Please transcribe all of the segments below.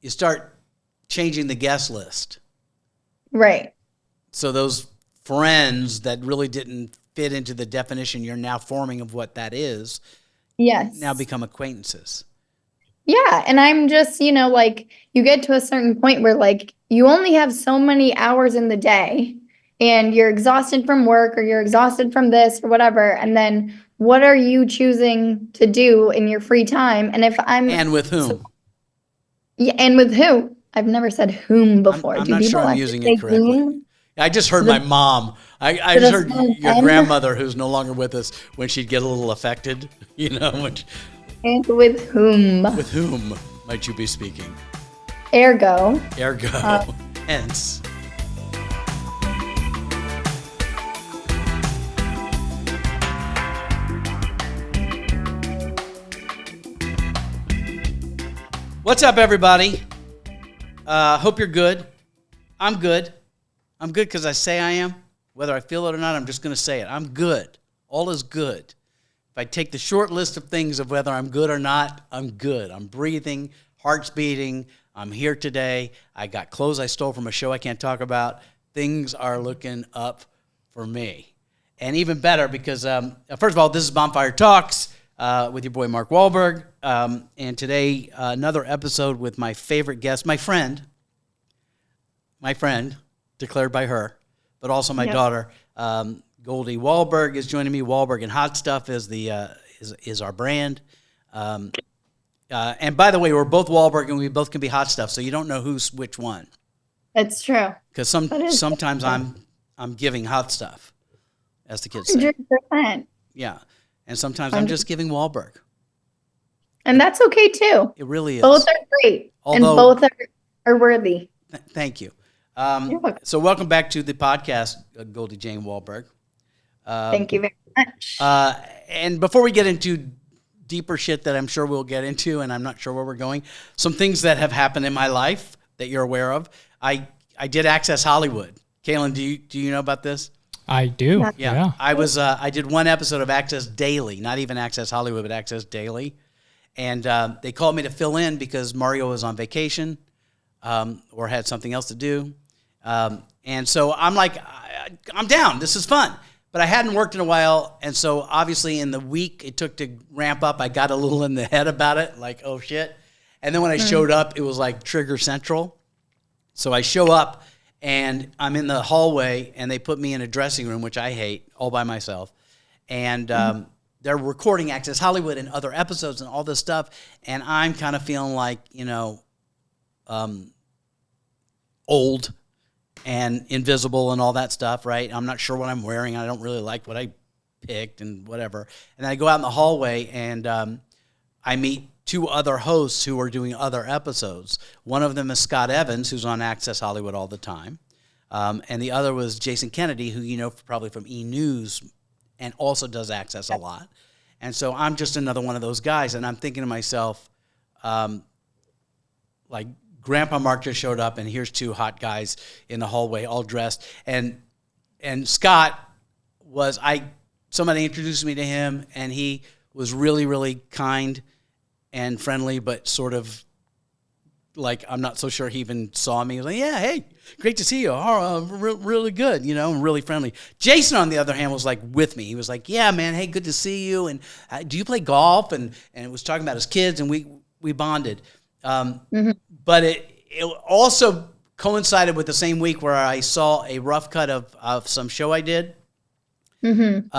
you start changing the guest list. Right. So those friends that really didn't fit into the definition you're now forming of what that is, Yes. now become acquaintances. Yeah. And I'm just, like you get to a certain point where like you only have so many hours in the day and you're exhausted from work or you're exhausted from this or whatever. And then what are you choosing to do in your free time? And if I'm And with whom? Yeah, and with who? I've never said whom before. I'm Do not people sure I'm actually using say it correctly. whom? I just heard my mom. I just heard your grandmother, who's no longer with us, when she'd get a little affected, And with whom? With whom might you be speaking? Ergo. Hence. What's up, everybody? Hope you're good. I'm good. I'm good because I say I am. Whether I feel it or not, I'm just going to say it. I'm good. All is good. If I take the short list of things of whether I'm good or not, I'm good. I'm breathing, heart's beating. I'm here today. I got clothes I stole from a show I can't talk about. Things are looking up for me. And even better because, first of all, this is Bonfire Talks with your boy Mark Walberg. And today, another episode with my favorite guest, my friend, declared by her, but also my daughter, Goldie Walberg is joining me. Walberg and Hot Stuff is our brand. And by the way, we're both Walberg and we both can be Hot Stuff, so you don't know who's which one. That's true. Because sometimes I'm giving Hot Stuff, as the kids say. 100%. Yeah. And sometimes I'm just giving Walberg. And that's okay too. It really is. Both are great. And both are worthy. Thank you. So welcome back to the podcast, Goldie Jane Walberg. Thank you very much. And before we get into deeper shit that I'm sure we'll get into, and I'm not sure where we're going, some things that have happened in my life that you're aware of. I did Access Hollywood. Kaylin, do you know about this? I do. Yeah. I did one episode of Access Daily, not even Access Hollywood, but Access Daily. And they called me to fill in because Mario was on vacation or had something else to do. And so I'm like, I'm down. This is fun. But I hadn't worked in a while. And so obviously in the week it took to ramp up, I got a little in the head about it, like, oh shit. And then when I showed up, it was like Trigger Central. So I show up and I'm in the hallway and they put me in a dressing room, which I hate, all by myself. And they're recording Access Hollywood and other episodes and all this stuff. And I'm kind of feeling like, old and invisible and all that stuff, right? I'm not sure what I'm wearing. I don't really like what I picked and whatever. And then I go out in the hallway and I meet two other hosts who are doing other episodes. One of them is Scott Evans, who's on Access Hollywood all the time. And the other was Jason Kennedy, who you know probably from E! News and also does Access a lot. And so I'm just another one of those guys. And I'm thinking to myself, like, Grandpa Mark just showed up, and here's two hot guys in the hallway, all dressed. And Scott somebody introduced me to him, and he was really, really kind and friendly, but sort of like, I'm not so sure he even saw me. He was like, yeah, hey, great to see you. Oh, really good, and really friendly. Jason, on the other hand, was like with me. He was like, yeah, man, hey, good to see you. And do you play golf? And it was talking about his kids, and we bonded. But it also coincided with the same week where I saw a rough cut of some show I did. And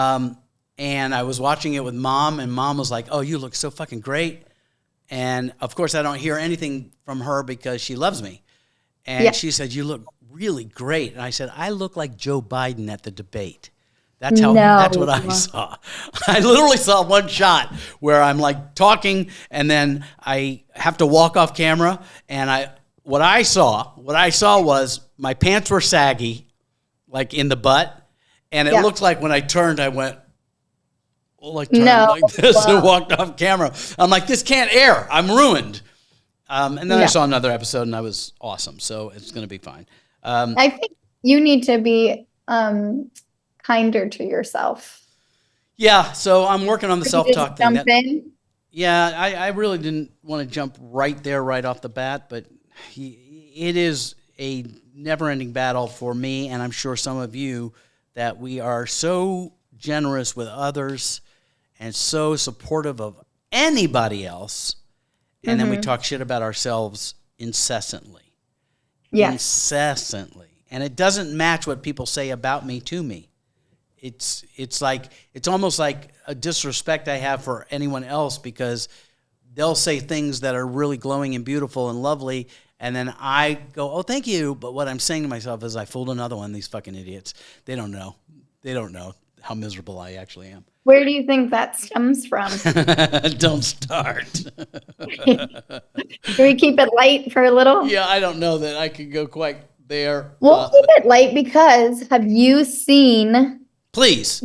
I was watching it with Mom, and Mom was like, oh, you look so fucking great. And, of course, I don't hear anything from her because she loves me. And she said, you look really great. And I said, I look like Joe Biden at the debate. That's what I saw. I literally saw one shot where I'm like talking and then I have to walk off camera. And what I saw was my pants were saggy, like in the butt. And it looked like when I turned, I went, like this and walked off camera. I'm like, this can't air. I'm ruined. And then I saw another episode and I was awesome. So it's going to be fine. I think you need to be kinder to yourself. Yeah. So I'm working on the self-talk thing. I I really didn't want to jump right there, right off the bat, but It is a never-ending battle for me, and I'm sure some of you, that we are so generous with others and so supportive of anybody else, and then we talk shit about ourselves incessantly. Yes. Incessantly. And it doesn't match what people say about me to me. It's almost like a disrespect I have for anyone else, because they'll say things that are really glowing and beautiful and lovely, and then I go, oh, thank you. But what I'm saying to myself is, I fooled another one, these fucking idiots. They don't know. They don't know how miserable I actually am. Where do you think that stems from? Don't start. Can we keep it light for a little? Yeah, I don't know that I could go quite there. We'll keep it light, because have you seen Please.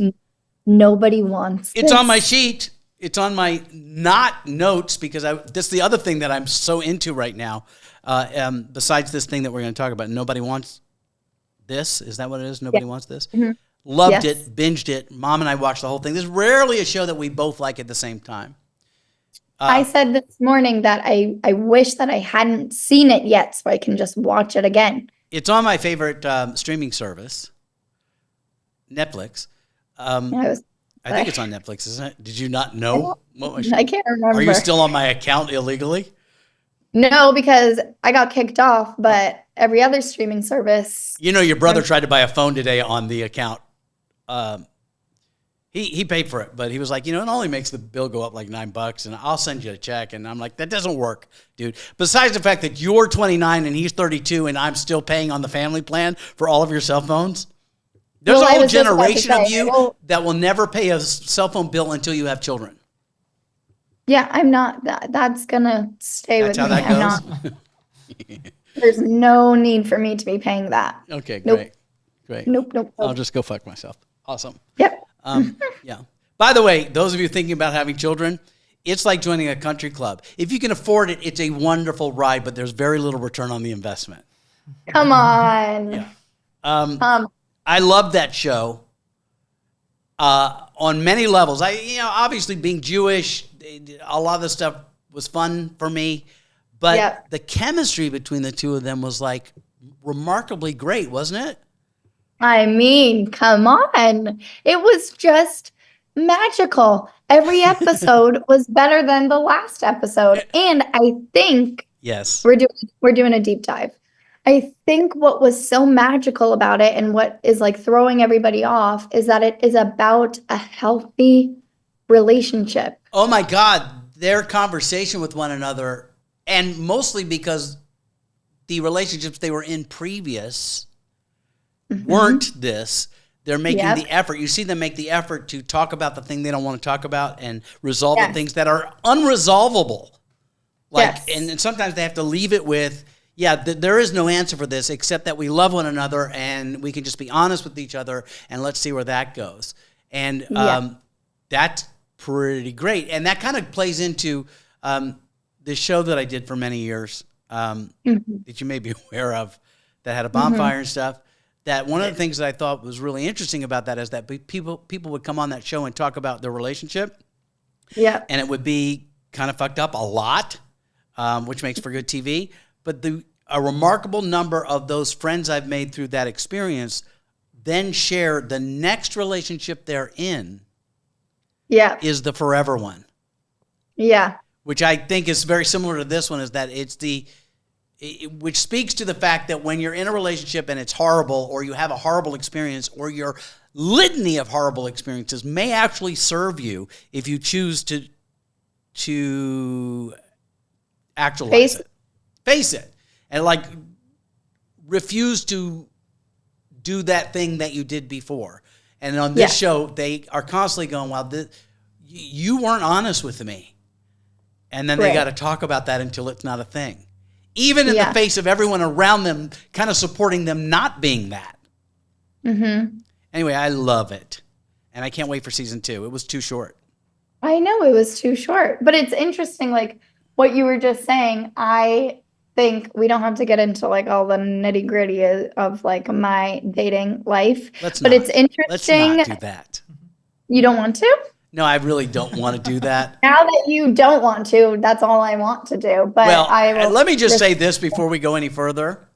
Nobody Wants It's This? on my sheet. It's on my not notes, because this is the other thing that I'm so into right now. Besides this thing that we're going to talk about, Nobody Wants This. Is that what it is? Nobody Wants This? Mm-hmm. Loved it, binged it. Mom and I watched the whole thing. There's rarely a show that we both like at the same time. I said this morning that I wish that I hadn't seen it yet, so I can just watch it again. It's on my favorite streaming service, Netflix. I think it's on Netflix, isn't it? Did you not know? I can't remember. Are you still on my account illegally? No, because I got kicked off, but every other streaming service. You know, your brother tried to buy a phone today on the account. He paid for it, but he was like, it only makes the bill go up like $9, and I'll send you a check. And I'm like, that doesn't work, dude. Besides the fact that you're 29 and he's 32, and I'm still paying on the family plan for all of your cell phones. There's a whole generation of you that will never pay a cell phone bill until you have children. Yeah, I'm not. That's gonna stay with me. That's how that I'm goes? not. There's no need for me to be paying that. Okay, Nope. Great. Nope. I'll just go fuck myself. Awesome. Yep. Yeah. By the way, those of you thinking about having children, it's like joining a country club. If you can afford it, it's a wonderful ride, but there's very little return on the investment. Come on. Yeah. I love that show on many levels. Obviously being Jewish, a lot of the stuff was fun for me, but the chemistry between the two of them was like remarkably great, wasn't it? I mean, come on. It was just magical. Every episode was better than the last episode. And I think we're doing a deep dive. I think what was so magical about it, and what is like throwing everybody off, is that it is about a healthy relationship. Oh my God, their conversation with one another, and mostly because the relationships they were in previous weren't this. They're making the effort. You see them make the effort to talk about the thing they don't want to talk about and resolve the things that are unresolvable. And sometimes they have to leave it with, there is no answer for this except that we love one another and we can just be honest with each other, and let's see where that goes. And that's pretty great. And that kind of plays into the show that I did for many years that you may be aware of, that had a bonfire and stuff. That one of the things that I thought was really interesting about that is that people would come on that show and talk about their relationship. Yeah. And it would be kind of fucked up a lot, which makes for good TV. But a remarkable number of those friends I've made through that experience then share the next relationship they're in is the forever one. Yeah. Which I think is very similar to this one, is that it's which speaks to the fact that when you're in a relationship and it's horrible, or you have a horrible experience, or your litany of horrible experiences may actually serve you if you choose to actualize face it, and refuse to do that thing that you did before. And on this show, they are constantly going, well, you weren't honest with me. And then they got to talk about that until it's not a thing. Even in the face of everyone around them kind of supporting them not being that. Anyway, I love it. And I can't wait for season 2. It was too short. I know it was too short. But it's interesting, like what you were just saying. I think we don't have to get into like all the nitty gritty of like my dating life. It's interesting. Let's not do that. You don't want to? No, I really don't want to do that. Now that you don't want to, that's all I want to do. But Well, I will. let me just say this before we go any further,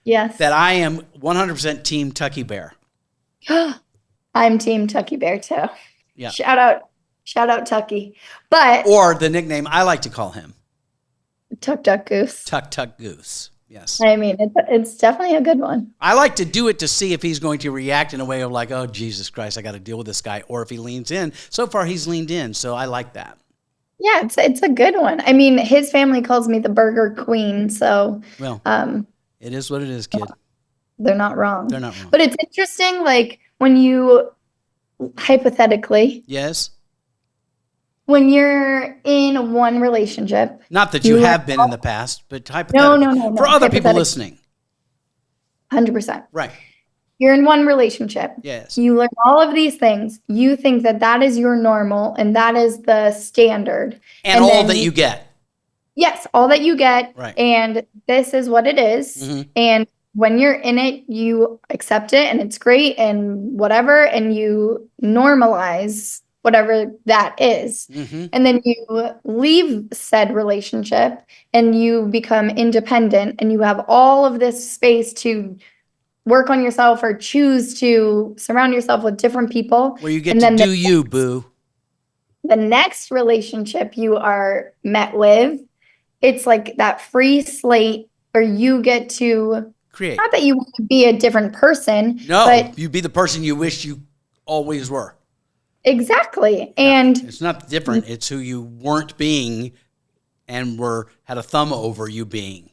Yes. that I am 100% Team Tucky Bear. I'm Team Tucky Bear too. Yeah. Shout out Tucky. But Or the nickname I like to call him, Tuck Duck Goose. Tuck Tuck Goose. Yes. I mean, it's definitely a good one. I like to do it to see if he's going to react in a way of like, oh, Jesus Christ, I got to deal with this guy. Or if he leans in. So far, he's leaned in. So I like that. Yeah, it's a good one. I mean, his family calls me the Burger Queen. So, Well, it is what it is, kid. They're not wrong. They're not wrong. But it's interesting, like when you, hypothetically, Yes. when you're in one relationship. Not that you have been in the past, but hypothetically. No. For other people listening. 100%. Right. You're in one relationship. Yes. You learn all of these things. You think that is your normal and that is the standard. And all that you get. Yes, all that you get. Right. And this is what it is. Mm-hmm. And when you're in it, you accept it and it's great and whatever. And you normalize whatever that is. Mm-hmm. And then you leave said relationship and you become independent and you have all of this space to work on yourself or choose to surround yourself with different people. Where you get to do you, boo. The next relationship you are met with, it's like that free slate where you get to create. Not that you want to be a different person. No, but you be the person you wish you always were. Exactly. And it's not different. It's who you weren't being and had a thumb over you being.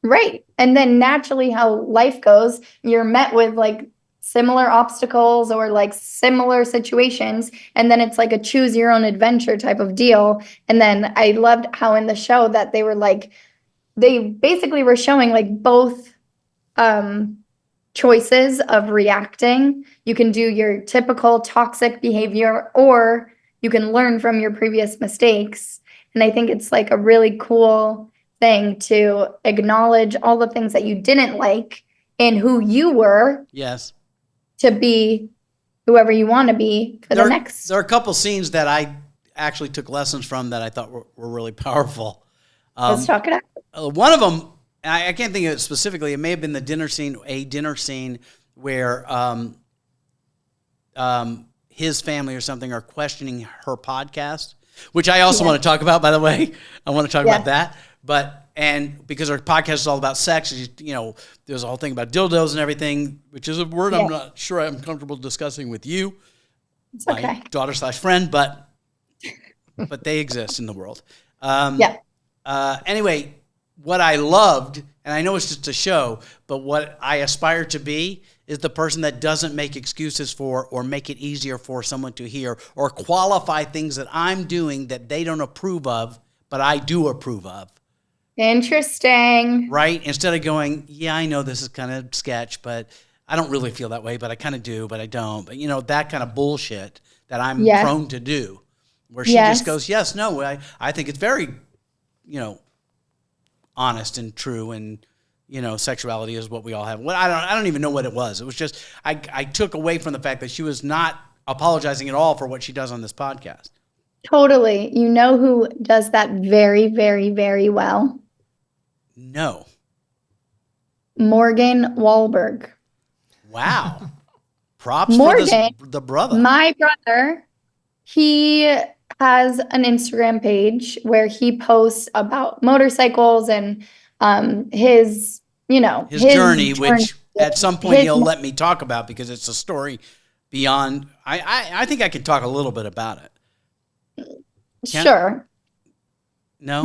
Right. And then naturally how life goes, you're met with like similar obstacles or like similar situations. And then it's like a choose your own adventure type of deal. And then I loved how in the show that they were like, they basically were showing like both choices of reacting. You can do your typical toxic behavior or you can learn from your previous mistakes. And I think it's like a really cool thing to acknowledge all the things that you didn't like and who you were. Yes. To be whoever you want to be for the next. There are a couple scenes that I actually took lessons from that I thought were really powerful. Let's talk it out. One of them, I can't think of it specifically. It may have been a dinner scene where his family or something are questioning her podcast, which I also want to talk about, by the way. I want to talk about that. And because our podcast is all about sex, there's a whole thing about dildos and everything, which is a word I'm not sure I'm comfortable discussing with you, it's okay. My daughter/friend, but they exist in the world. Anyway, what I loved, and I know it's just a show, but what I aspire to be is the person that doesn't make excuses for or make it easier for someone to hear or qualify things that I'm doing that they don't approve of, but I do approve of. Interesting. Right? Instead of going, yeah, I know this is kind of sketch, but I don't really feel that way, but I kind of do, but I don't. But, that kind of bullshit that I'm prone to do, where she just goes, yes, no, I think it's very, honest and true, and, sexuality is what we all have. Well, I don't even know what it was. It was just, I took away from the fact that she was not apologizing at all for what she does on this podcast. Totally. You know who does that very, very, very well? No. Morgan Walberg. Wow. Props Morgan, for the brother. My brother, he has an Instagram page where he posts about motorcycles and his journey, which at some point he'll let me talk about because it's a story beyond. I think I could talk a little bit about it. Sure. No?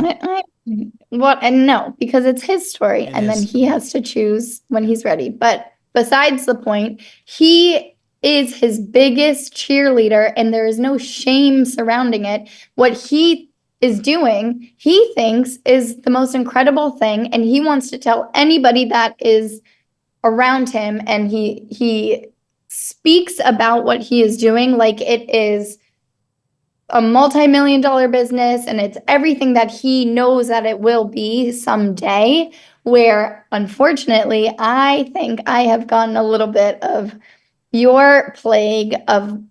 No, because it's his story then he has to choose when he's ready. But besides the point, he is his biggest cheerleader and there is no shame surrounding it. What he is doing, he thinks is the most incredible thing and he wants to tell anybody that is around him, and he speaks about what he is doing like it is a multi-million-dollar business and it's everything that he knows that it will be someday, where unfortunately I think I have gotten a little bit of your plague of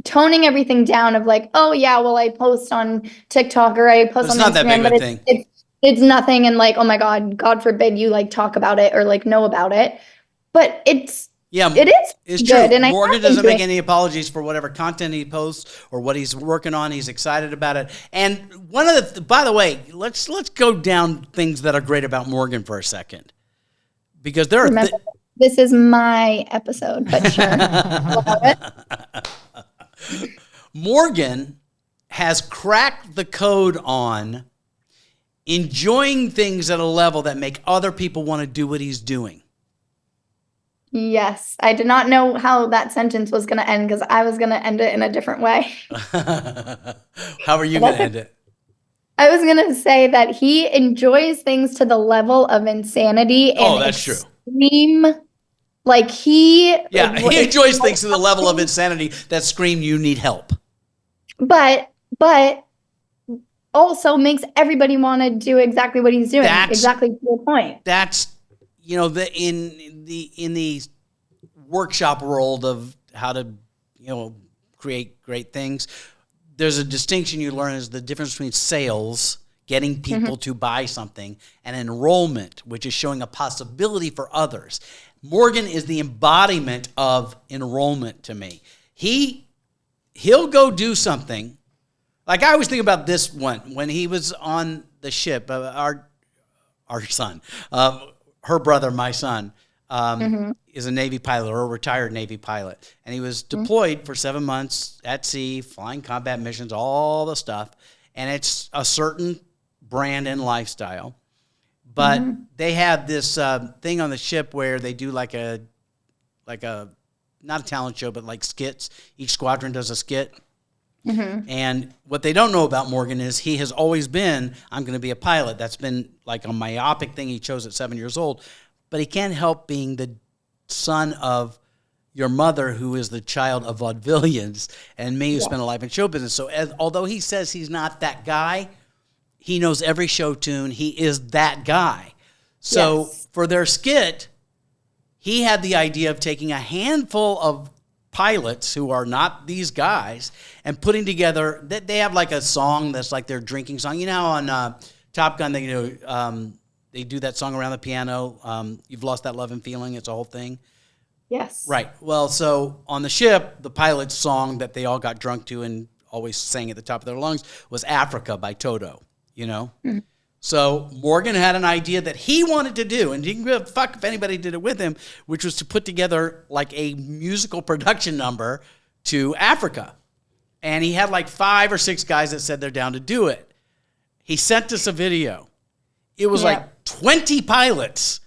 toning everything down of like, oh yeah, well, I post on TikTok or I post on not that big Instagram, of a but thing. it's nothing. And like, oh my God forbid you like talk about it or like know about it. But it is It's good. true. And I Morgan have doesn't been make doing, any apologies for whatever content he posts or what he's working on. He's excited about it. And one of the, by the way, let's go down things that are great about Morgan for a second, because there are. remember, this is my episode, but sure. We'll have it. Morgan has cracked the code on enjoying things at a level that make other people want to do what he's doing. Yes, I did not know how that sentence was going to end because I was going to end it in a different way. How are you going to end it? I was going to say that he enjoys things to the level of insanity and that's true. extreme. Like he enjoys things to the level of insanity that scream, you need help. But also makes everybody want to do exactly what he's doing. Exactly to your point. That's, in the workshop world of how to, create great things, there's a distinction you learn is the difference between sales, getting people to buy something, and enrollment, which is showing a possibility for others. Morgan is the embodiment of enrollment to me. He'll go do something. Like I always think about this one when he was on the ship, our son, her brother, my son, is a Navy pilot or a retired Navy pilot. And he was deployed for 7 months at sea, flying combat missions, all the stuff. And it's a certain brand and lifestyle. But they have this thing on the ship where they do like a, not a talent show, but like skits. Each squadron does a skit. And what they don't know about Morgan is he has always been, I'm going to be a pilot. That's been like a myopic thing he chose at 7 years old. But he can't help being the son of your mother, who is the child of vaudevillians, and me, who spent a life in show business. So although he says he's not that guy, he knows every show tune. He is that guy. So for their skit, he had the idea of taking a handful of pilots who are not these guys and putting together, they have like a song that's like their drinking song. You know how on Top Gun they do that song around the piano, You've Lost That Love and Feeling, it's a whole thing. Yes. Right. Well, so on the ship, the pilot's song that they all got drunk to and always sang at the top of their lungs was Africa by Toto, So Morgan had an idea that he wanted to do, and he didn't give a fuck if anybody did it with him, which was to put together like a musical production number to Africa. And he had like 5 or 6 guys that said they're down to do it. He sent us a video. It was like 20 pilots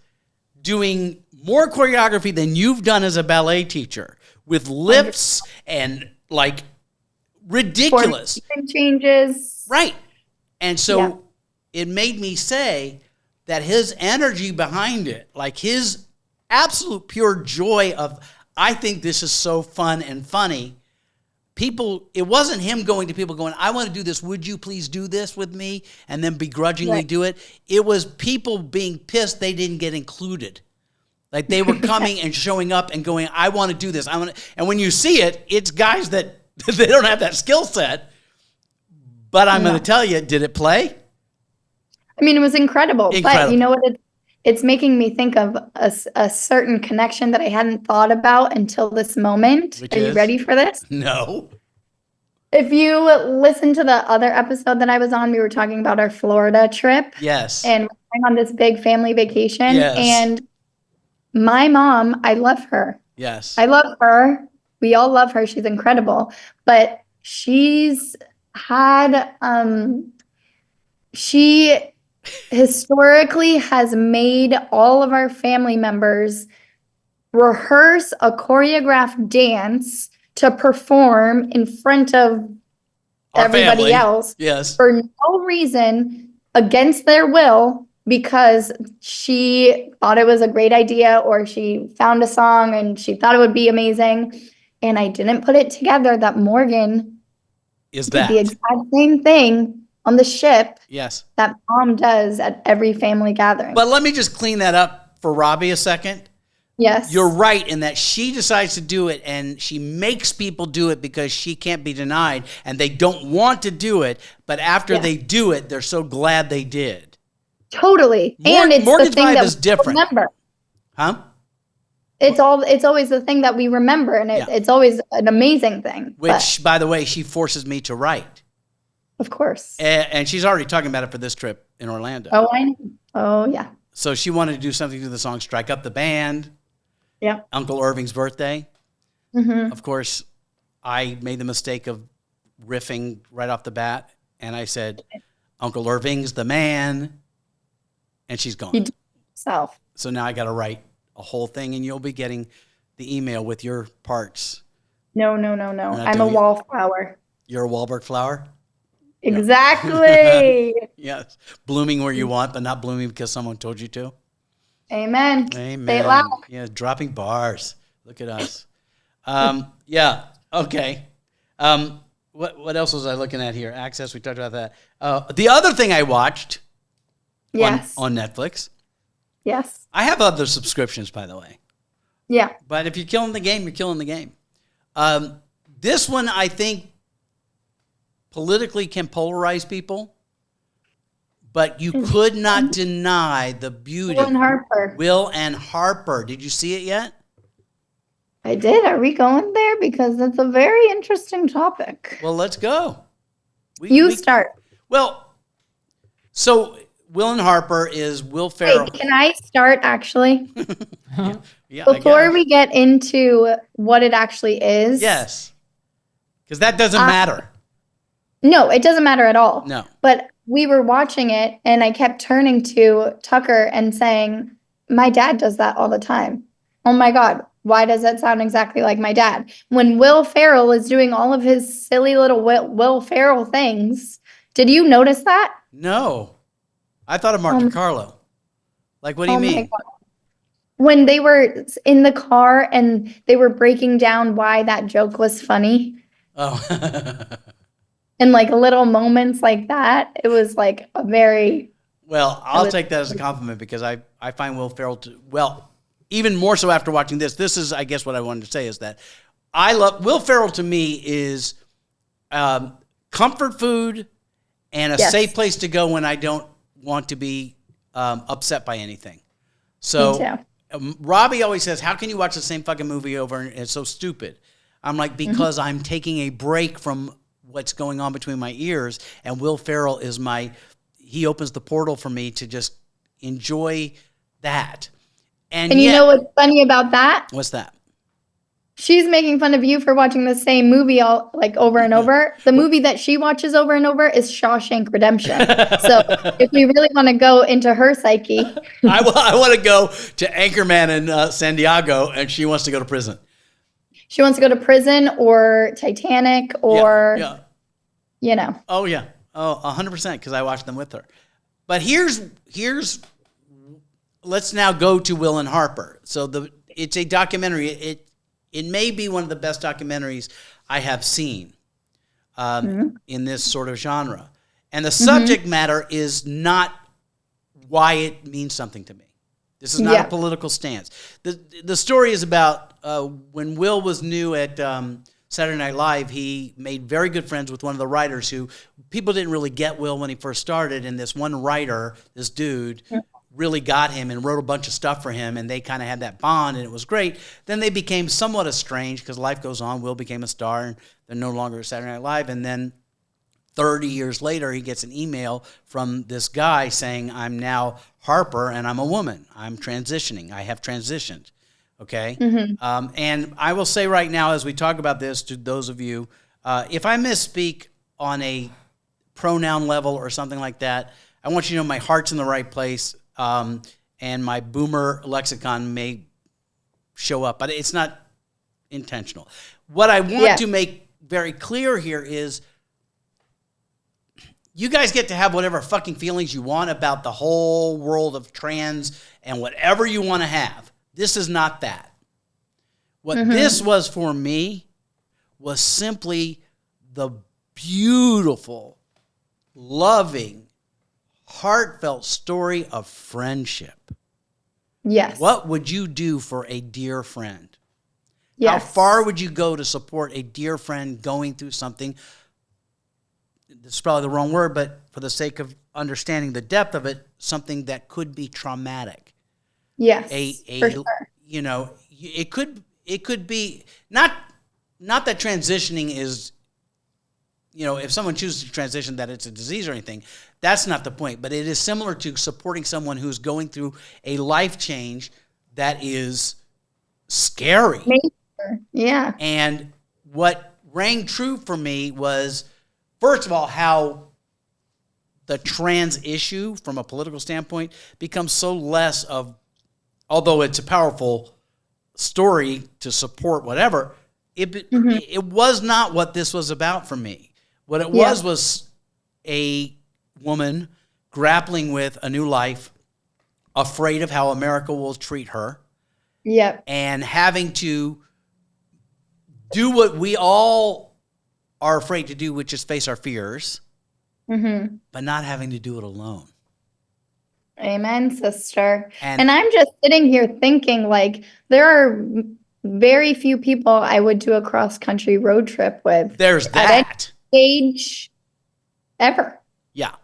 doing more choreography than you've done as a ballet teacher, with lifts and like ridiculous changes. Right. And so it made me say that his energy behind it, like his absolute pure joy of, I think this is so fun and funny. People, it wasn't him going to people going, I want to do this. Would you please do this with me? And then begrudgingly do it. It was people being pissed they didn't get included. Like they were coming and showing up and going, I want to do this. And when you see it, it's guys that they don't have that skill set. But I'm going to tell you, did it play? I mean, it was incredible. But you know what? It's making me think of a certain connection that I hadn't thought about until this moment. Are you ready for this? No. If you listen to the other episode that I was on, we were talking about our Florida trip. Yes. And we're going on this big family vacation. Yes. And my mom, I love her. Yes. I love her. We all love her. She's incredible. But she's had, she historically has made all of our family members rehearse a choreographed dance to perform in front of everybody else for no reason, against their will, because she thought it was a great idea or she found a song and she thought it would be amazing. And I didn't put it together that Morgan did the exact same thing on the ship that mom does at every family gathering. But let me just clean that up for Robbie a second. Yes. You're right in that she decides to do it, and she makes people do it because she can't be denied, and they don't want to do it. But after they do it, they're so glad they did. Totally. And it's Morgan's the thing vibe that is we different. remember. Huh? It's always the thing that we remember, and it's always an amazing thing. Which, by the way, she forces me to write. Of course. And she's already talking about it for this trip in Orlando. Oh, I know. Oh, yeah. So she wanted to do something to the song Strike Up the Band. Yeah. Uncle Irving's birthday. Mm-hmm. Of course, I made the mistake of riffing right off the bat. And I said, Uncle Irving's the man. And she's gone. You do yourself. So now I got to write a whole thing, and you'll be getting the email with your parts. No. I'm a wallflower. You're a Walberg flower? Exactly. Yes. Blooming where you want, but not blooming because someone told you to. Amen. Amen. Say it loud. Yeah, dropping bars. Look at us. Yeah. Okay. What else was I looking at here? Access. We talked about that. The other thing I watched. Yes. On Netflix. Yes. I have other subscriptions, by the way. Yeah. But if you're killing the game, you're killing the game. This one, I think, politically can polarize people, but you could not deny the beauty. Will and Harper. Will and Harper. Did you see it yet? I did. Are we going there? Because that's a very interesting topic. Well, let's go. You start. Well, so Will and Harper is Will Ferrell. Wait, can I start actually? Yeah, Before we get into what it actually is. Yes. Because that doesn't matter. No, it doesn't matter at all. No. But we were watching it, and I kept turning to Tucker and saying, my dad does that all the time. Oh my God, why does that sound exactly like my dad? When Will Ferrell is doing all of his silly little Will Ferrell things, did you notice that? No. I thought of Mark DiCarlo. Like, what do you mean? When they were in the car and they were breaking down why that joke was funny. Oh. And like little moments like that, it was like a very... Well, I'll take that as a compliment because I find Will Ferrell even more so after watching this. This is, I guess, what I wanted to say is that I love Will Ferrell. To me is comfort food and a safe place to go when I don't want to be upset by anything. So Robbie always says, "How can you watch the same fucking movie over and it's so stupid?" I'm like, because I'm taking a break from what's going on between my ears, and Will Ferrell is he opens the portal for me to just enjoy that. And you know what's funny about that? What's that? She's making fun of you for watching the same movie over and over. The movie that she watches over and over is Shawshank Redemption. So if we really want to go into her psyche. I want to go to Anchorman in San Diego, and she wants to go to prison. She wants to go to prison or Titanic or, you know. Oh, yeah. Oh, 100% because I watched them with her. But let's now go to Will and Harper. So it's a documentary. It may be one of the best documentaries I have seen in this sort of genre. And the subject matter is not why it means something to me. This is not a political stance. The story is about when Will was new at Saturday Night Live, he made very good friends with one of the writers who people didn't really get Will when he first started. And this one writer, this dude, really got him and wrote a bunch of stuff for him. And they kind of had that bond and it was great. Then they became somewhat estranged because life goes on. Will became a star and they're no longer at Saturday Night Live. And then 30 years later, he gets an email from this guy saying, I'm now Harper and I'm a woman. I'm transitioning. I have transitioned. Okay. And I will say right now, as we talk about this to those of you, if I misspeak on a pronoun level or something like that, I want you to know my heart's in the right place. And my boomer lexicon may show up, but it's not intentional. What I want to make very clear here is you guys get to have whatever fucking feelings you want about the whole world of trans and whatever you want to have. This is not that. What this was for me was simply the beautiful, loving, heartfelt story of friendship. Yes. What would you do for a dear friend? Yes. How far would you go to support a dear friend going through something? This is probably the wrong word, but for the sake of understanding the depth of it, something that could be traumatic. Yes. For sure. You know, it could be not that transitioning is, you know, if someone chooses to transition that it's a disease or anything, that's not the point. But it is similar to supporting someone who's going through a life change that is scary. Major. Yeah. And what rang true for me was, first of all, how the trans issue from a political standpoint becomes so less of, although it's a powerful story to support whatever, it was not what this was about for me. What it was a woman grappling with a new life, afraid of how America will treat her. Yep. And having to do what we all are afraid to do, which is face our fears, but not having to do it alone. Amen, sister. And I'm just sitting here thinking, like, there are very few people I would do a cross-country road trip with. There's that. At any age ever. Yeah,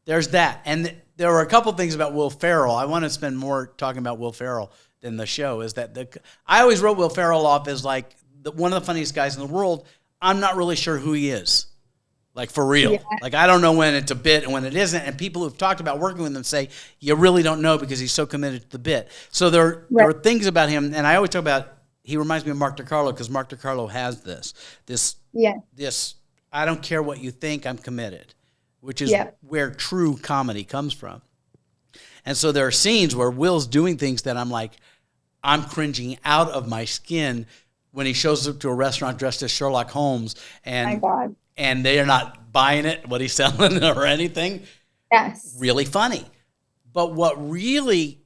there's that. And there were a couple things about Will Ferrell. I want to spend more talking about Will Ferrell than the show. Is that I always wrote Will Ferrell off as like one of the funniest guys in the world. I'm not really sure who he is. Like, for real. Yeah. Like, I don't know when it's a bit and when it isn't. And people who've talked about working with him say, you really don't know because he's so committed to the bit. So there are things about him. And I always talk about, he reminds me of Mark DiCarlo because Mark DiCarlo has this, I don't care what you think, I'm committed, which is where true comedy comes from. And so there are scenes where Will's doing things that I'm like, I'm cringing out of my skin when he shows up to a restaurant dressed as Sherlock Holmes and, my God. And they are not buying it, what he's selling or anything. Yes. Really funny. But what really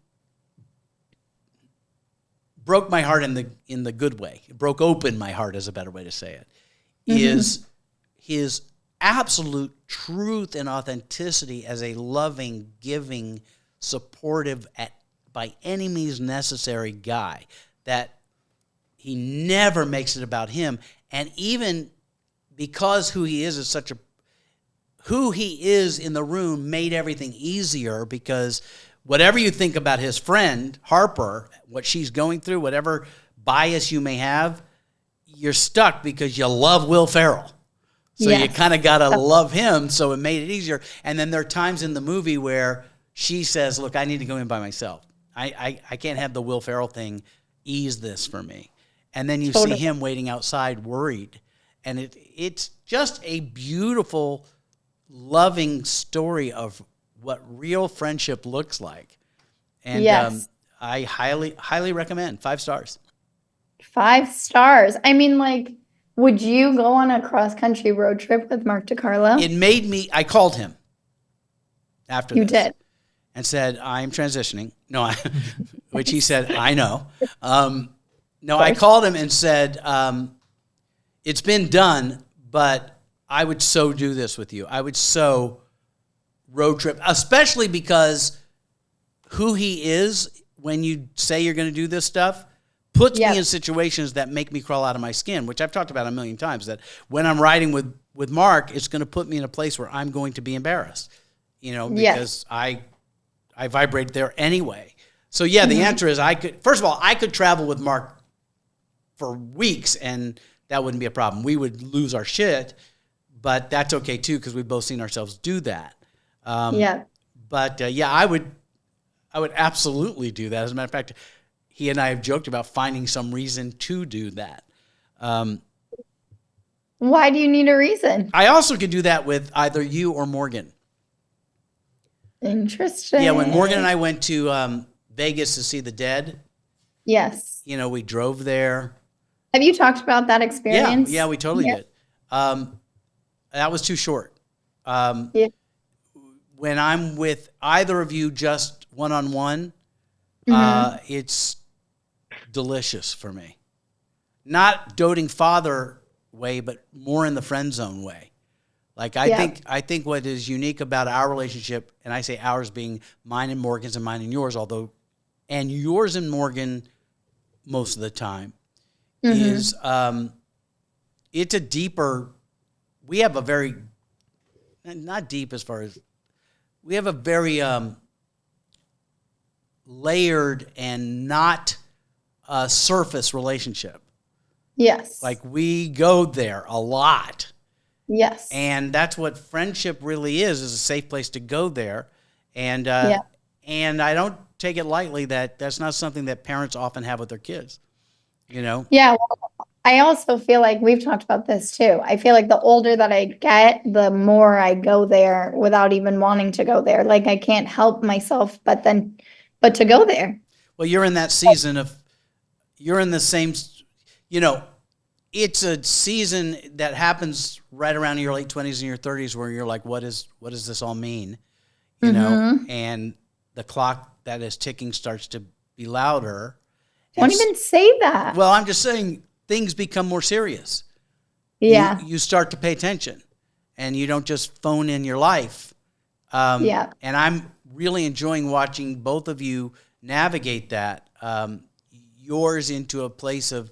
broke my heart in the good way, it broke open my heart is a better way to say it, is his absolute truth and authenticity as a loving, giving, supportive, by any means necessary guy, that he never makes it about him. And even because who he is who he is in the room made everything easier, because whatever you think about his friend, Harper, what she's going through, whatever bias you may have, you're stuck because you love Will Ferrell. So you kind of got to love him, so it made it easier. And then there are times in the movie where she says, look, I need to go in by myself. I can't have the Will Ferrell thing ease this for me. And then you see him waiting outside worried. And it's just a beautiful, loving story of what real friendship looks like. And I highly, highly recommend. 5 stars. 5 stars. I mean, like, would you go on a cross-country road trip with Mark DiCarlo? It made me, I called him after this. You did? And said, I'm transitioning. No, which he said, I know. No, I called him and said, it's been done, but I would so do this with you. I would so road trip, especially because who he is when you say you're going to do this stuff puts me in situations that make me crawl out of my skin, which I've talked about a million times, that when I'm riding with Mark, it's going to put me in a place where I'm going to be embarrassed, because I vibrate there anyway. So the answer is first of all, I could travel with Mark for weeks and that wouldn't be a problem. We would lose our shit, but that's okay too, because we've both seen ourselves do that. But I would absolutely do that. As a matter of fact, he and I have joked about finding some reason to do that. Why do you need a reason? I also could do that with either you or Morgan. Interesting. Yeah, when Morgan and I went to Vegas to see the Dead. Yes. We drove there. Have you talked about that experience? Yeah, we totally did. That was too short. When I'm with either of you just one-on-one, it's delicious for me. Not doting father way, but more in the friend zone way. Like, I think what is unique about our relationship, and I say ours being mine and Morgan's and mine and yours, although and yours and Morgan most of the time, Mm-hmm. is it's a deeper, we have a very, not deep as far as, we have a very layered and not surface relationship. Yes. Like we go there a lot. Yes. And that's what friendship really is a safe place to go there. And Yeah. and I don't take it lightly that that's not something that parents often have with their kids, you know? Yeah. Well, I also feel like we've talked about this too. I feel like the older that I get, the more I go there without even wanting to go there. Like I can't help myself, but to go there. Well, you're in that season of, you're in the same, you know, it's a season that happens right around your late 20s and your 30s where you're like, what does this all mean? You know, and the clock that is ticking starts to be louder. Don't even say that. Well, I'm just saying things become more serious. Yeah. You start to pay attention and you don't just phone in your life. Yeah. And I'm really enjoying watching both of you navigate that. Yours into a place of,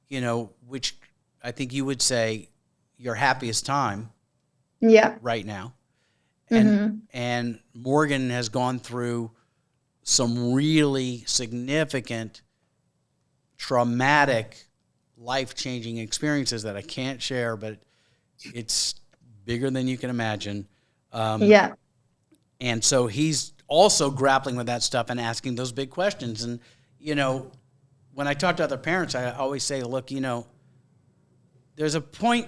you know, which I think you would say your happiest time Yeah. right now. Mm-hmm. And Morgan has gone through some really significant, traumatic, life-changing experiences that I can't share, but it's bigger than you can imagine. Yeah. And so he's also grappling with that stuff and asking those big questions. And, you know, when I talk to other parents, I always say, look, you know, there's a point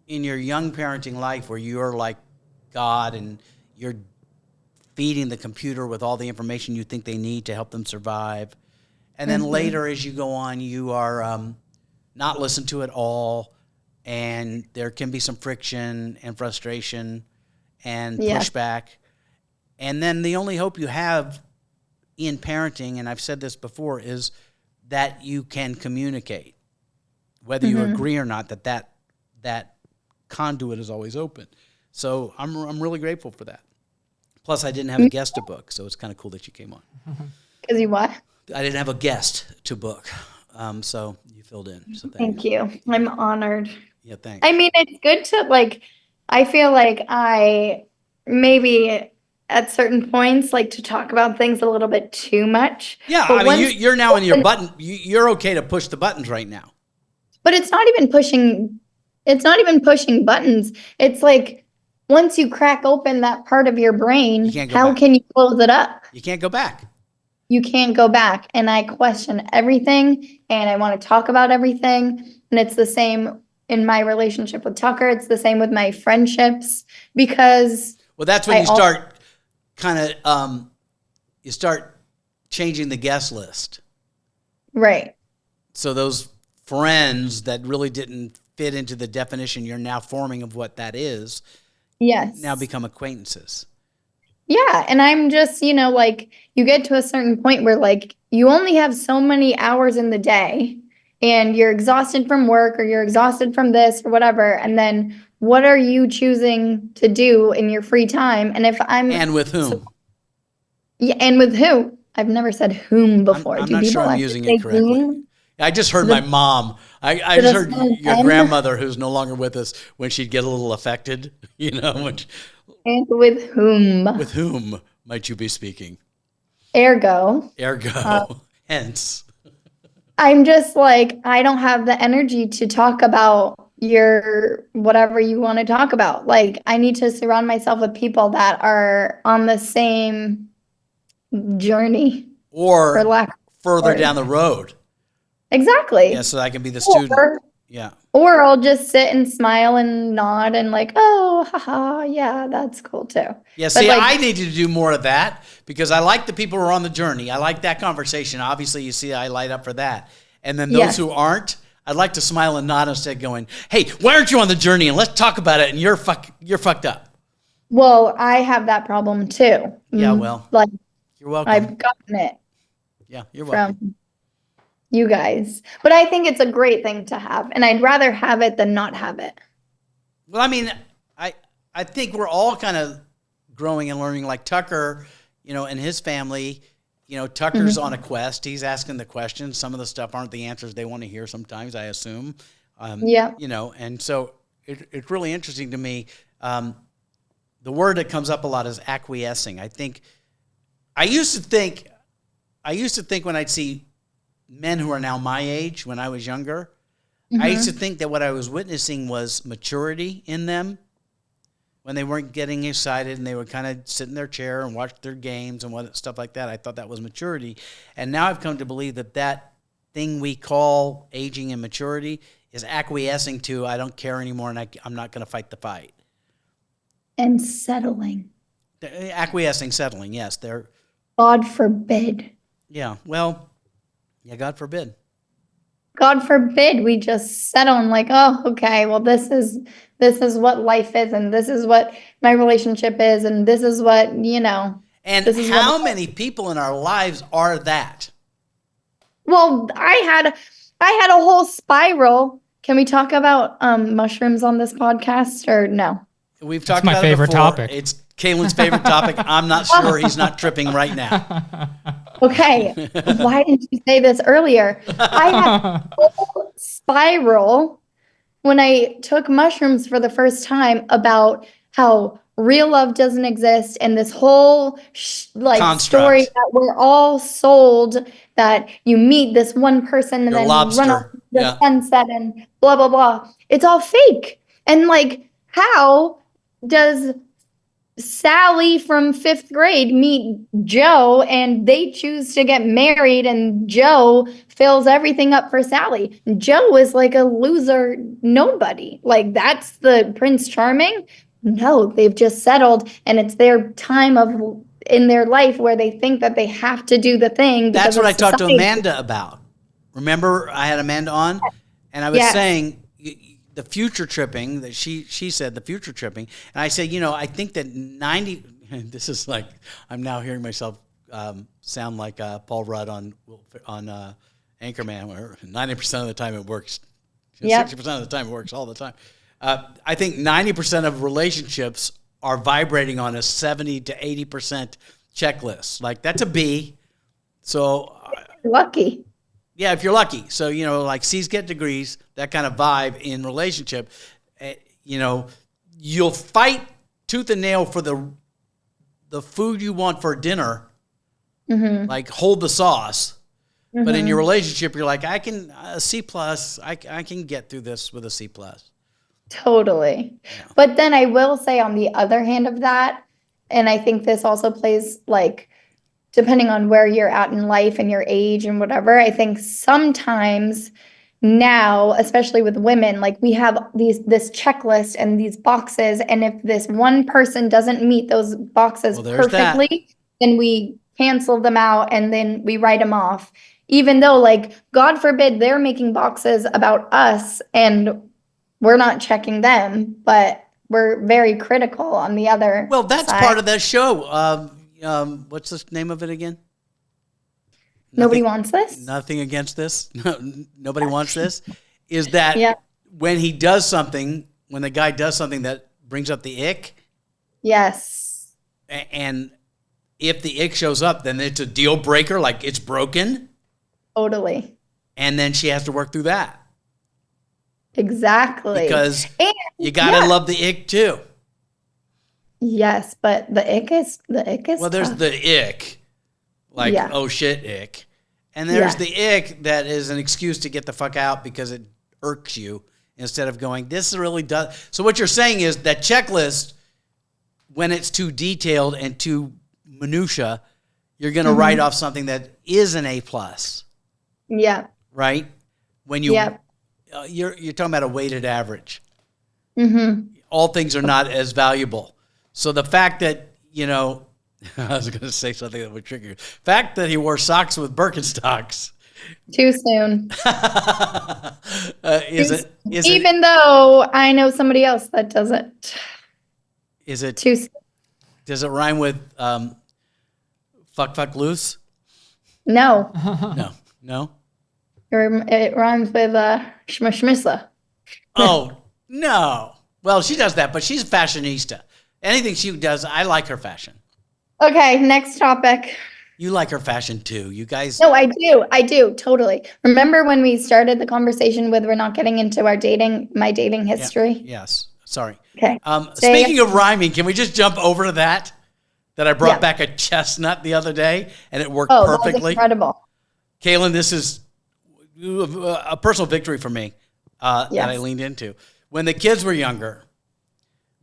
in your young parenting life where you're like God and you're feeding the computer with all the information you think they need to help them survive. And then later as you go on, you are not listened to at all. And there can be some friction and frustration and pushback. And then the only hope you have in parenting, and I've said this before, is that you can communicate, whether you agree or not, that conduit is always open. So I'm really grateful for that. Plus, I didn't have a guest to book, so it's kind of cool that you came on. Because you what? I didn't have a guest to book, so you filled in. So Thank you. I'm honored. Yeah, thanks. I mean, it's good to like, I feel like I maybe at certain points like to talk about things a little bit too much. Yeah, But I mean, you're now in your button. You're okay to push the buttons right now. But it's not even pushing buttons. It's like once you crack open that part of your brain, how can you close it up? You can't go back. You can't go back. And I question everything and I want to talk about everything. And it's the same in my relationship with Tucker. It's the same with my friendships because well, that's when you start kind of you start changing the guest list. Right. So those friends that really didn't fit into the definition you're now forming of what that is, yes, now become acquaintances. Yeah. And I'm just, you know, like you get to a certain point where like you only have so many hours in the day and you're exhausted from work or you're exhausted from this or whatever. And then what are you choosing to do in your free time? And if I'm and with whom? Yeah, and with who? I've never said whom before. I'm not sure I'm using it correctly. Whom? I just heard my mom. I just heard your grandmother, who's no longer with us, when she'd get a little affected, you know. And with whom? With whom might you be speaking? Ergo. Hence. I'm just like, I don't have the energy to talk about your whatever you want to talk about. Like, I need to surround myself with people that are on the same journey. Or further down the road. Exactly. Yeah, so I can be the student. Yeah. Or I'll just sit and smile and nod and like, oh, haha, yeah, that's cool too. Yeah, see, I need to do more of that because I like the people who are on the journey. I like that conversation. Obviously, you see I light up for that. And then those who aren't, I'd like to smile and nod instead going, hey, why aren't you on the journey? And let's talk about it. And you're fucked up. Well, I have that problem too. Yeah, well, like you're welcome. I've gotten it. Yeah, you're welcome. From you guys. But I think it's a great thing to have. And I'd rather have it than not have it. Well, I mean, I think we're all kind of growing and learning like Tucker, you know, and his family Tucker's on a quest. He's asking the questions. Some of the stuff aren't the answers they want to hear sometimes, I assume. And so it's really interesting to me. The word that comes up a lot is acquiescing. I used to think when I'd see men who are now my age, when I was younger, I used to think that what I was witnessing was maturity in them. When they weren't getting excited and they would kind of sit in their chair and watch their games and stuff like that, I thought that was maturity. And now I've come to believe that thing we call aging and maturity is acquiescing to, I don't care anymore and I'm not going to fight the fight. And settling. Acquiescing, settling, yes. God forbid. Yeah, well, yeah, God forbid. God forbid we just settle and like, oh, okay, well, this is what life is, and this is what my relationship is, and this is what, And how many people in our lives are that? Well, I had a whole spiral. Can we talk about mushrooms on this podcast or no? We've talked about it before. My favorite topic. It's Kaylin's favorite topic. I'm not sure he's not tripping right now. Okay, why didn't you say this earlier? I had a whole spiral when I took mushrooms for the first time about how real love doesn't exist and this whole story that we're all sold, that you meet this one person and then you run off the sunset and blah, blah, blah. It's all fake. And how does Sally from 5th grade meet Joe and they choose to get married and Joe fills everything up for Sally? Joe is like a loser nobody. That's the Prince Charming? No, they've just settled and it's their time in their life where they think that they have to do the thing. That's what I talked to Amanda about. Remember, I had Amanda on and I was saying the future tripping that she said the future tripping. And I said, I think that this is like, I'm now hearing myself sound like Paul Rudd on Anchorman, where 90% of the time it works. 60% of the time it works all the time. I think 90% of relationships are vibrating on a 70 to 80% checklist. That's a B. So lucky. Yeah, if you're lucky. So, C's get degrees, that kind of vibe in relationship. You'll fight tooth and nail for the food you want for dinner, hold the sauce. Mm-hmm. But in your relationship, you're like, a C+, I can get through this with a C+. Totally. Yeah. But then I will say on the other hand of that, and I think this also plays depending on where you're at in life and your age and whatever, I think sometimes now, especially with women, we have this checklist and these boxes. And if this one person doesn't meet those boxes perfectly, then we cancel them out and then we write them off. Even though, God forbid, they're making boxes about us and we're not checking them, but we're very critical on the other Well, that's side. part of that show. What's the name of it again? Nobody wants this? Nothing against this. Nobody wants this. Is that when he does something, when the guy does something that brings up the ick? Yes. And if the ick shows up, then it's a deal breaker, it's broken. Totally. And then she has to work through that. Exactly. Because you got to love the ick too. Yes, but the ick is well, there's tough. the ick, oh shit ick. And there's the ick that is an excuse to get the fuck out because it irks you instead of going, this really does. So what you're saying is that checklist, when it's too detailed and too minutia, you're going to write off something that is an A+. Yeah. Right? When you, you're talking about a weighted average. Mm-hmm. All things are not as valuable. So the fact that, I was going to say something that would trigger you. Fact that he wore socks with Birkenstocks. Too soon. Even though I know somebody else that doesn't. Is it too soon? Does it rhyme with fuck loose? No. No. It rhymes with schmissa. Oh no. Well, she does that, but she's a fashionista. Anything she does, I like her fashion. Okay, next topic. You like her fashion too. You guys. No, I do. I do. Totally. Remember when we started the conversation with we're not getting into my dating Yeah. history? Yes. Sorry. Okay. Speaking of rhyming, can we just jump over to that? That I brought Yeah. back a chestnut the other day and it worked Oh, that's perfectly. incredible. Kaylin, this is a personal victory for me that I leaned into. When the kids were younger,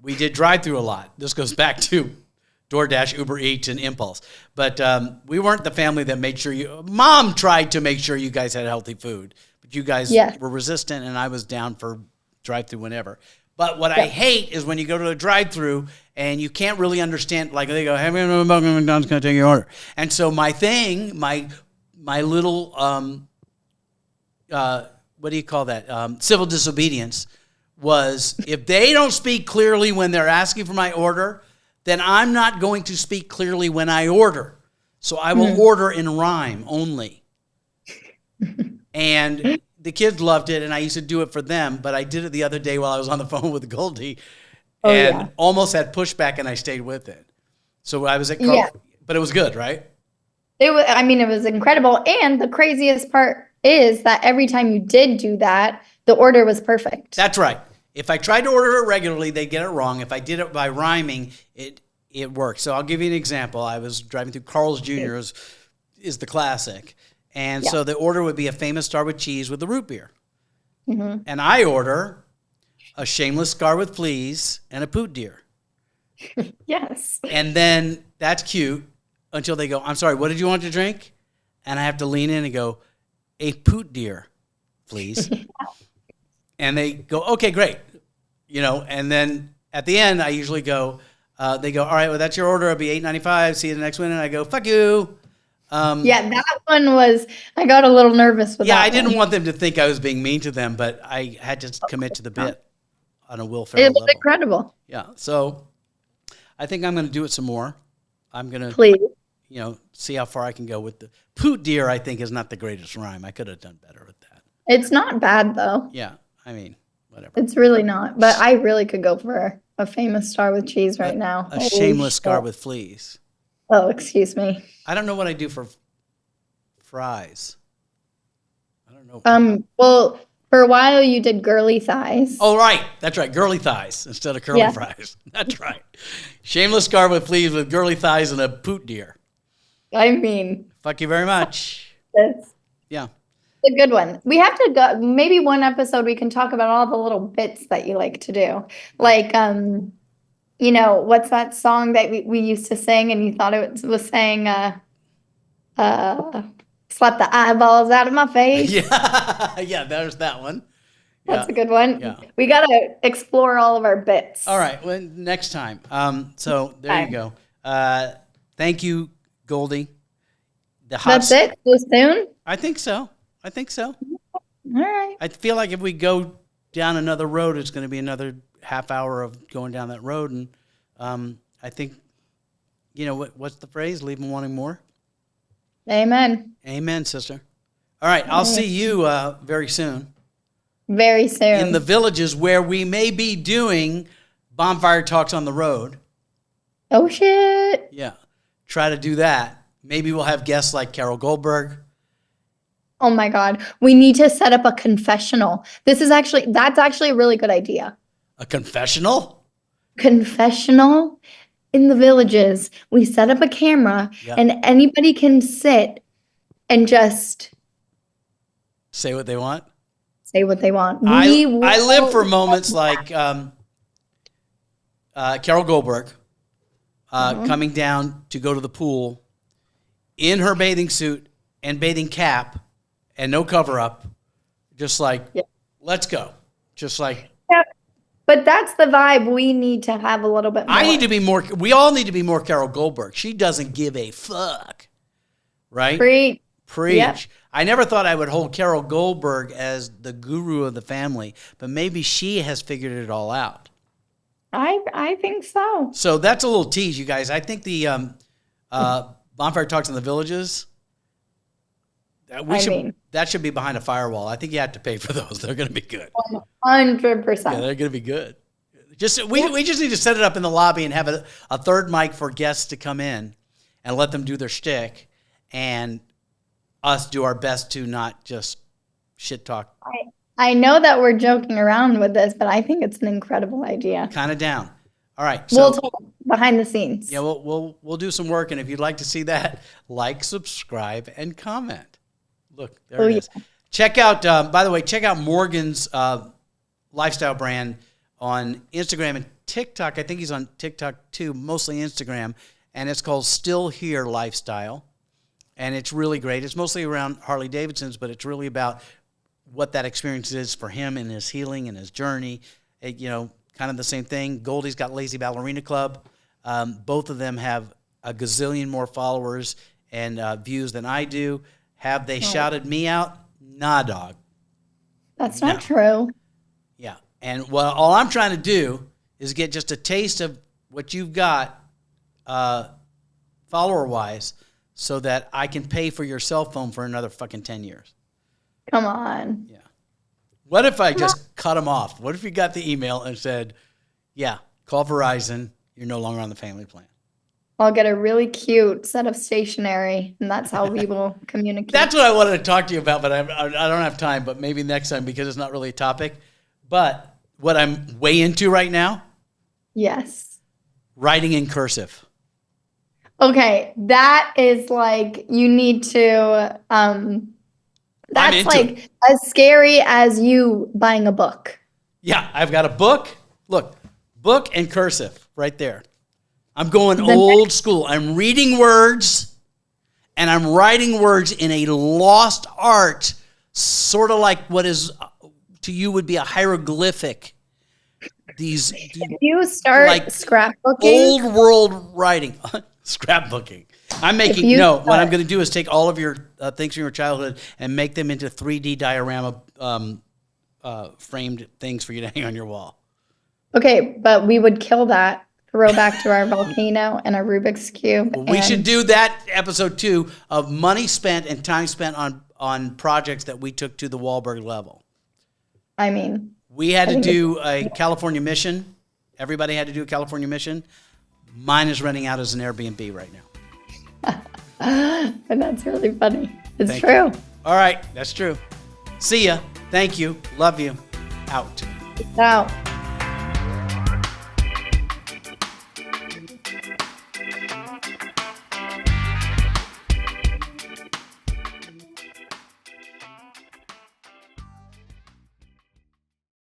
we did drive-through a lot. This goes back to DoorDash, Uber Eats, and Impulse. But we weren't the family that made sure Mom tried to make sure you guys had healthy food. But you guys were resistant, and I was down for drive-through whenever. But what I hate is when you go to a drive-through and you can't really understand, like they go, hey, McDonald's going to take your order. And so my thing, my little, what do you call that? Civil disobedience was if they don't speak clearly when they're asking for my order, then I'm not going to speak clearly when I order. So I will order in rhyme only. And the kids loved it, and I used to do it for them, but I did it the other day while I was on the phone with Goldie and almost had pushback, and I stayed with it. So I was at but it was good, right? It was incredible. And the craziest part is that every time you did do that, the order was perfect. That's right. If I tried to order it regularly, they'd get it wrong. If I did it by rhyming, it worked. So I'll give you an example. I was driving through Carl's Jr. is the classic. And so the order would be a famous star with cheese with the root beer. Mm-hmm. And I order a shameless scar with fleas and a poot deer. Yes. And then that's cute until they go, I'm sorry, what did you want to drink? And I have to lean in and go, a poot deer, please. And they go, okay, great. And then at the end, I usually go, they go, all right, well, that's your order. It'll be $8.95. See you the next one. And I go, fuck you. That one was, I got a little nervous with that. Yeah, I didn't want them to think I was being mean to them, but I had to commit to the bit on a Will Ferrell level. It was incredible. Yeah, so I think I'm going to do it some more. I'm going to, please, see how far I can go with the poot deer. I think is not the greatest rhyme. I could have done better with that. It's not bad though. Yeah, I mean, whatever. It's really not, but I really could go for a famous star with cheese right now. A shameless scar with fleas. Oh, excuse me. I don't know what I do for fries. I don't know. Well, for a while you did girly thighs. Oh, right. That's right. Girly thighs instead of curly fries. That's right. Shameless scar with fleas with girly thighs and a poot deer. I mean. Fuck you very much. Yeah. It's a good one. We have to go, maybe one episode we can talk about all the little bits that you like to do. Like, what's that song that we used to sing and you thought it was saying, slap the eyeballs out of my face? Yeah, there's that one. That's a good one. Yeah. We got to explore all of our bits. All right, well, next time. So there you go. Thank you, Goldie. That's it? So soon? I think so. All right. I feel like if we go down another road, it's going to be another half hour of going down that road. And I think, what's the phrase? Leave them wanting more. Amen. Amen, sister. All right. I'll see you very soon. Very soon. In the villages where we may be doing bonfire talks on the road. Oh, shit. Yeah. Try to do that. Maybe we'll have guests like Carol Goldberg. Oh my God. We need to set up a confessional. That's actually a really good idea. A confessional? Confessional in the villages. We set up a camera and anybody can sit and just say what they want. Say what they want. I live for moments like Carol Goldberg coming down to go to the pool in her bathing suit and bathing cap and no cover up, just like, let's go. Just like. Yeah. But that's the vibe we need to have a little bit more. We all need to be more Carol Goldberg. She doesn't give a fuck. Right? Preach. Yep. I never thought I would hold Carol Goldberg as the guru of the family, but maybe she has figured it all out. I think so. So that's a little tease, you guys. I think the Bonfire Talks in the Villages, that should be behind a firewall. I think you have to pay for those. They're going to be good. 100%. Yeah, they're going to be good. We just need to set it up in the lobby and have a third mic for guests to come in and let them do their shtick. and us do our best to not just shit talk. I know that we're joking around with this, but I think it's an incredible idea. Kind of down. All right. We'll talk behind the scenes. Yeah, we'll do some work, and if you'd like to see that, like, subscribe, and comment. Look, there it is. Yeah. Check out, by the way, check out Morgan's lifestyle brand on Instagram and TikTok. I think he's on TikTok too, mostly Instagram, and it's called Still Here Lifestyle, and it's really great. It's mostly around Harley Davidsons, but it's really about what that experience is for him in his healing and his journey. Kind of the same thing. Goldie's got Lazy Ballerina Club. Both of them have a gazillion more followers and views than I do. Have they shouted me out? Nah, dog. That's not true. Yeah. And all I'm trying to do is get just a taste of what you've got follower-wise so that I can pay for your cell phone for another fucking 10 years. Come on. Yeah. What if I just cut them off? What if you got the email and said, yeah, call Verizon. You're no longer on the family plan. I'll get a really cute set of stationery, and that's how we will communicate. That's what I wanted to talk to you about, but I don't have time, but maybe next time because it's not really a topic. But what I'm way into right now? Yes. Writing in cursive. Okay, that is like, you need to, that's like as scary as you buying a book. Yeah, I've got a book. Look, book and cursive right there. I'm going old school. I'm reading words and I'm writing words in a lost art, sort of like what is to you would be a hieroglyphic. If you start like scrapbooking, old world writing, scrapbooking. I'm making what I'm going to do is take all of your things from your childhood and make them into 3D diorama framed things for you to hang on your wall. Okay, but we would kill that. Throw back to our volcano and our Rubik's Cube. Well, we should do that episode 2 of money spent and time spent on projects that we took to the Walberg level. I mean, we had to do a California mission. Everybody had to do a California mission. Mine is running out as an Airbnb right now. And that's really funny. It's true. You. All right, that's true. See ya. Thank you. Love you. Out. Out.